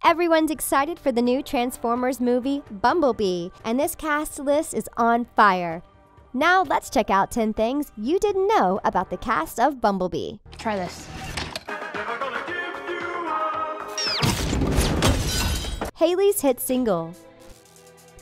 Everyone's excited for the new Transformers movie, Bumblebee, and this cast list is on fire. Now let's check out 10 things you didn't know about the cast of Bumblebee. Try this. Haley's hit single.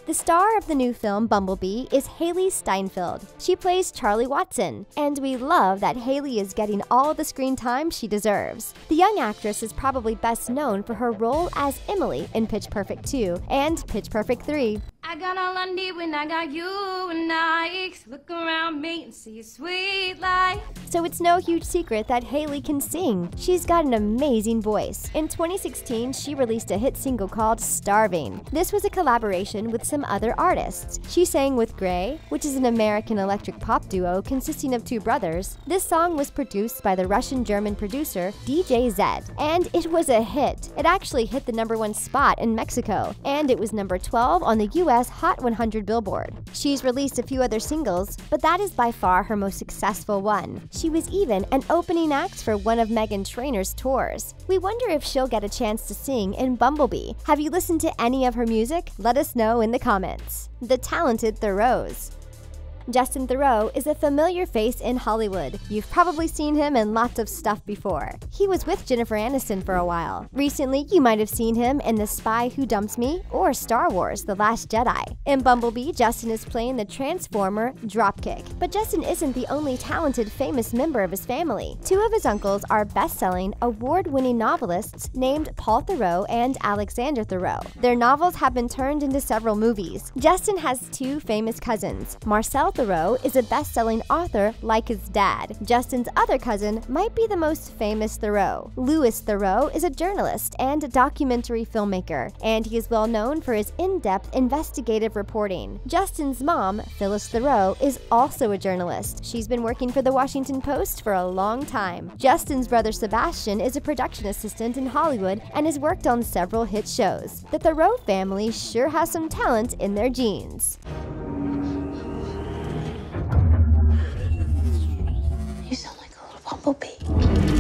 The star of the new film Bumblebee is Haley Steinfeld. She plays Charlie Watson, and we love that Haley is getting all the screen time she deserves. The young actress is probably best known for her role as Emily in Pitch Perfect 2 and Pitch Perfect 3. I got all I need when I got you and I look around me and see a sweet life. So it's no huge secret that Haley can sing. She's got an amazing voice. In 2016, she released a hit single called Starving. This was a collaboration with some other artists. She sang with Grey, which is an American electric pop duo consisting of two brothers. This song was produced by the Russian-German producer DJ Zed, and it was a hit. It actually hit the #1 spot in Mexico, and it was number 12 on the US Hot 100 Billboard. She's released a few other singles, but that is by far her most successful one. She was even an opening act for one of Meghan Trainor's tours. We wonder if she'll get a chance to sing in Bumblebee. Have you listened to any of her music? Let us know in the comments. The talented THEROUXS. Justin Theroux is a familiar face in Hollywood. You've probably seen him in lots of stuff before. He was with Jennifer Aniston for a while. Recently, you might have seen him in The Spy Who Dumped Me or Star Wars: The Last Jedi. In Bumblebee, Justin is playing the Transformer Dropkick. But Justin isn't the only talented, famous member of his family. Two of his uncles are best-selling, award-winning novelists named Paul Theroux and Alexander Theroux. Their novels have been turned into several movies. Justin has two famous cousins. Marcel Theroux is a best-selling author like his dad. Justin's other cousin might be the most famous Theroux. Louis Theroux is a journalist and a documentary filmmaker, and he is well known for his in-depth investigative reporting. Justin's mom, Phyllis Theroux, is also a journalist. She's been working for the Washington Post for a long time. Justin's brother Sebastian is a production assistant in Hollywood and has worked on several hit shows. The Theroux family sure has some talent in their genes. You sound like a little bumblebee.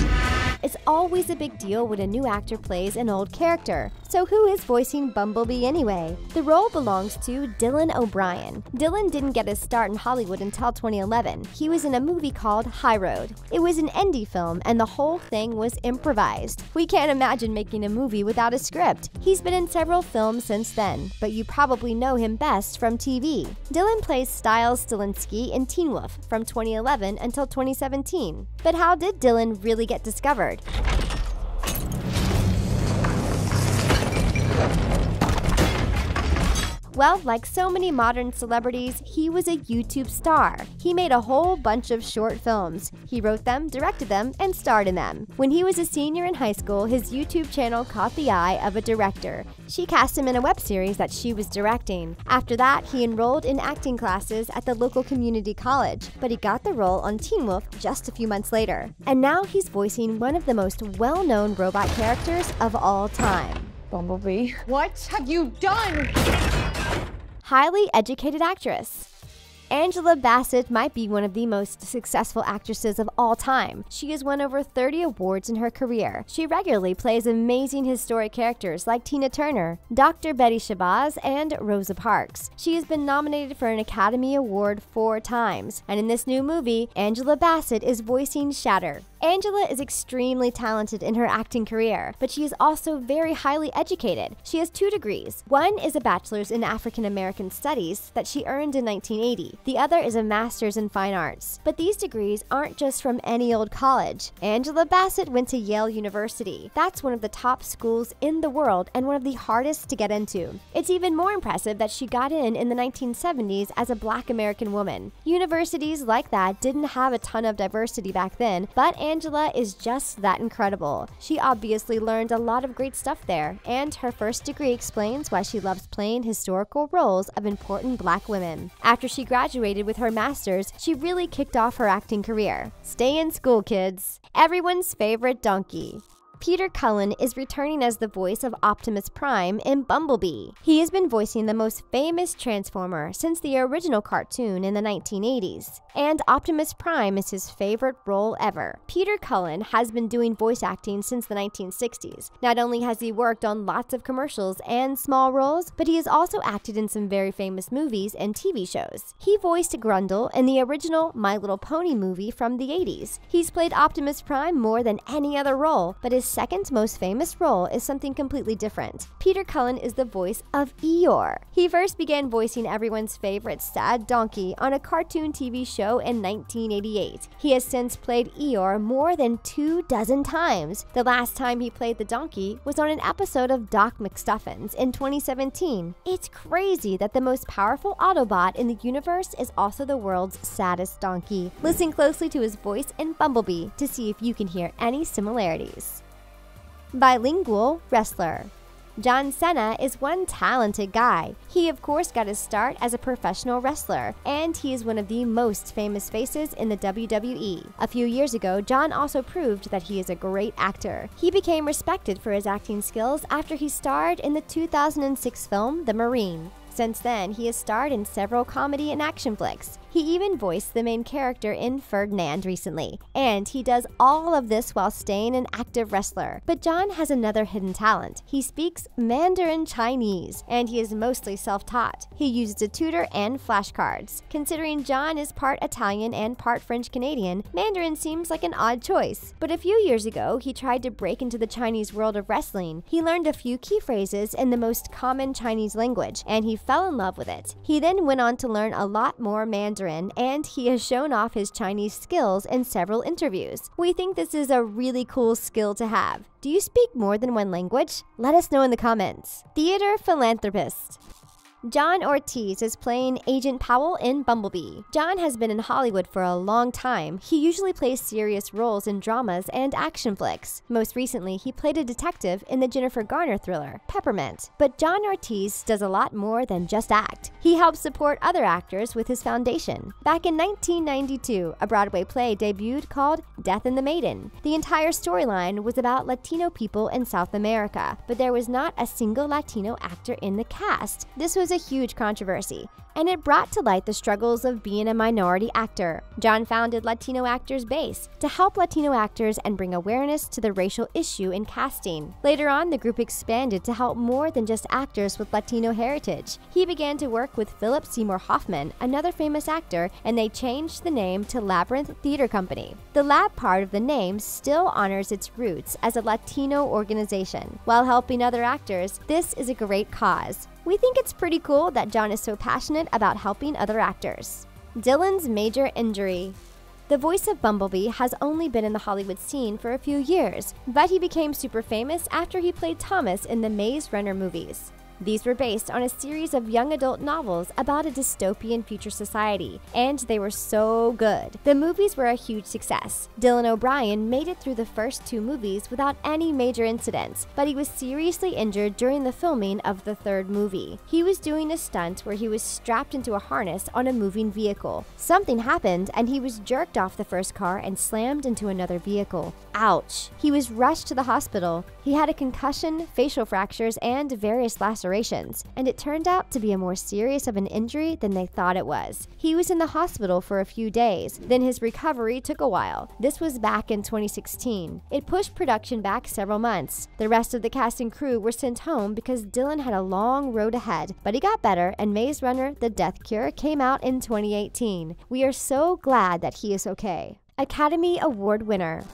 It's always a big deal when a new actor plays an old character. So who is voicing Bumblebee anyway? The role belongs to Dylan O'Brien. Dylan didn't get his start in Hollywood until 2011. He was in a movie called High Road. It was an indie film and the whole thing was improvised. We can't imagine making a movie without a script. He's been in several films since then, but you probably know him best from TV. Dylan plays Styles Stilinski in Teen Wolf from 2011 until 2017. But how did Dylan really get discovered? Well, like so many modern celebrities, he was a YouTube star. He made a whole bunch of short films. He wrote them, directed them, and starred in them. When he was a senior in high school, his YouTube channel caught the eye of a director. She cast him in a web series that she was directing. After that, he enrolled in acting classes at the local community college, but he got the role on Teen Wolf just a few months later. And now he's voicing one of the most well-known robot characters of all time. Bumblebee. What have you done? Highly educated actress. Angela Bassett might be one of the most successful actresses of all time. She has won over 30 awards in her career. She regularly plays amazing historic characters like Tina Turner, Dr. Betty Shabazz, and Rosa Parks. She has been nominated for an Academy Award 4 times, and in this new movie, Angela Bassett is voicing Shatter. Angela is extremely talented in her acting career, but she is also very highly educated. She has 2 degrees. One is a bachelor's in African American Studies that she earned in 1980. The other is a master's in fine arts. But these degrees aren't just from any old college. Angela Bassett went to Yale University. That's one of the top schools in the world and one of the hardest to get into. It's even more impressive that she got in the 1970s as a Black American woman. Universities like that didn't have a ton of diversity back then, but Angela is just that incredible. She obviously learned a lot of great stuff there, and her first degree explains why she loves playing historical roles of important Black women. After she graduated with her master's, she really kicked off her acting career. Stay in school, kids. Everyone's favorite donkey. Peter Cullen is returning as the voice of Optimus Prime in Bumblebee. He has been voicing the most famous Transformer since the original cartoon in the 1980s, and Optimus Prime is his favorite role ever. Peter Cullen has been doing voice acting since the 1960s. Not only has he worked on lots of commercials and small roles, but he has also acted in some very famous movies and TV shows. He voiced Grundle in the original My Little Pony movie from the 80s. He's played Optimus Prime more than any other role, but his second most famous role is something completely different. Peter Cullen is the voice of Eeyore. He first began voicing everyone's favorite sad donkey on a cartoon TV show in 1988. He has since played Eeyore more than 24 times. The last time he played the donkey was on an episode of Doc McStuffins in 2017. It's crazy that the most powerful Autobot in the universe is also the world's saddest donkey. Listen closely to his voice in Bumblebee to see if you can hear any similarities. Bilingual wrestler. John Cena is one talented guy. He of course got his start as a professional wrestler, and he is one of the most famous faces in the WWE. A few years ago, John also proved that he is a great actor. He became respected for his acting skills after he starred in the 2006 film The Marine. Since then, he has starred in several comedy and action flicks. He even voiced the main character in Ferdinand recently, and he does all of this while staying an active wrestler. But John has another hidden talent. He speaks Mandarin Chinese, and he is mostly self-taught. He uses a tutor and flashcards. Considering John is part Italian and part French-Canadian, Mandarin seems like an odd choice. But a few years ago, he tried to break into the Chinese world of wrestling. He learned a few key phrases in the most common Chinese language, and he fell in love with it. He then went on to learn a lot more Mandarin, and he has shown off his Chinese skills in several interviews. We think this is a really cool skill to have. Do you speak more than one language? Let us know in the comments. Theater philanthropist. John Ortiz is playing Agent Powell in Bumblebee. John has been in Hollywood for a long time. He usually plays serious roles in dramas and action flicks. Most recently, he played a detective in the Jennifer Garner thriller, Peppermint. But John Ortiz does a lot more than just act. He helps support other actors with his foundation. Back in 1992, a Broadway play debuted called Death and the Maiden. The entire storyline was about Latino people in South America, but there was not a single Latino actor in the cast. This was a huge controversy, and it brought to light the struggles of being a minority actor. John founded Latino Actors Base to help Latino actors and bring awareness to the racial issue in casting. Later on, the group expanded to help more than just actors with Latino heritage. He began to work with Philip Seymour Hoffman, another famous actor, and they changed the name to Labyrinth Theater Company. The Lab part of the name still honors its roots as a Latino organization. While helping other actors, this is a great cause. We think it's pretty cool that John is so passionate about helping other actors. Dylan's major injury. The voice of Bumblebee has only been in the Hollywood scene for a few years, but he became super famous after he played Thomas in the Maze Runner movies. These were based on a series of young adult novels about a dystopian future society, and they were so good. The movies were a huge success. Dylan O'Brien made it through the first 2 movies without any major incidents, but he was seriously injured during the filming of the 3rd movie. He was doing a stunt where he was strapped into a harness on a moving vehicle. Something happened, and he was jerked off the first car and slammed into another vehicle. Ouch! He was rushed to the hospital. He had a concussion, facial fractures, and various lacerations, and it turned out to be a more serious of an injury than they thought it was. He was in the hospital for a few days, then his recovery took a while. This was back in 2016. It pushed production back several months. The rest of the cast and crew were sent home because Dylan had a long road ahead, but he got better, and Maze Runner: The Death Cure came out in 2018. We are so glad that he is okay. Academy Award winner.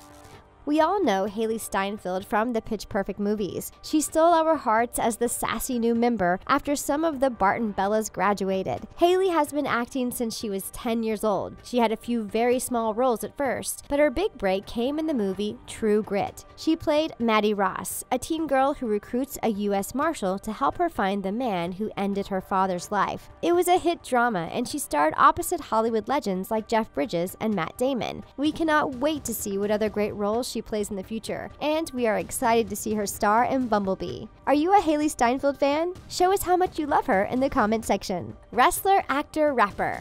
We all know Hailee Steinfeld from the Pitch Perfect movies. She stole our hearts as the sassy new member after some of the Barton Bellas graduated. Hailee has been acting since she was 10 years old. She had a few very small roles at first, but her big break came in the movie True Grit. She played Maddie Ross, a teen girl who recruits a U.S. Marshal to help her find the man who ended her father's life. It was a hit drama, and she starred opposite Hollywood legends like Jeff Bridges and Matt Damon. We cannot wait to see what other great roles she plays in the future, and we are excited to see her star in Bumblebee. Are you a Hailee Steinfeld fan? Show us how much you love her in the comment section. Wrestler, actor, rapper.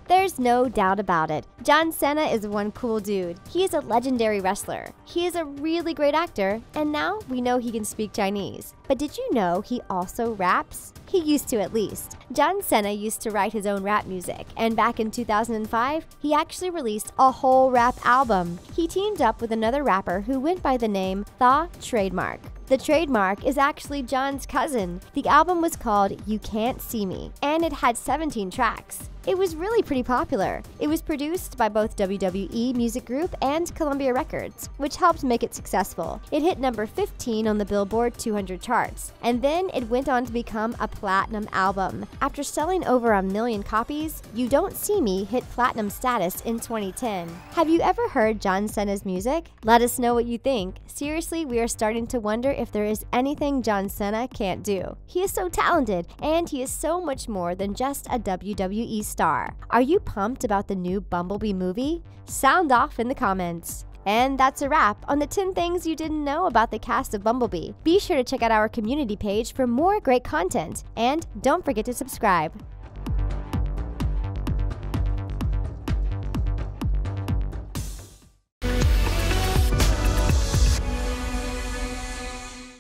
There's no doubt about it. John Cena is one cool dude. He is a legendary wrestler. He is a really great actor, and now we know he can speak Chinese. But did you know he also raps? He used to, at least. John Cena used to write his own rap music, and back in 2005, he actually released a whole rap album. He teamed up with another rapper who went by the name The Trademark. The Trademark is actually John's cousin. The album was called You Can't See Me, and it had 17 tracks. It was really pretty popular. It was produced by both WWE Music Group and Columbia Records, which helped make it successful. It hit number 15 on the Billboard 200 charts, and then it went on to become a platinum album. After selling over 1 million copies, You Don't See Me hit platinum status in 2010. Have you ever heard John Cena's music? Let us know what you think. Seriously, we are starting to wonder if there is anything John Cena can't do. He is so talented, and he is so much more than just a WWE star. Are you pumped about the new Bumblebee movie? Sound off in the comments. And that's a wrap on the 10 things you didn't know about the cast of Bumblebee. Be sure to check out our community page for more great content, and don't forget to subscribe.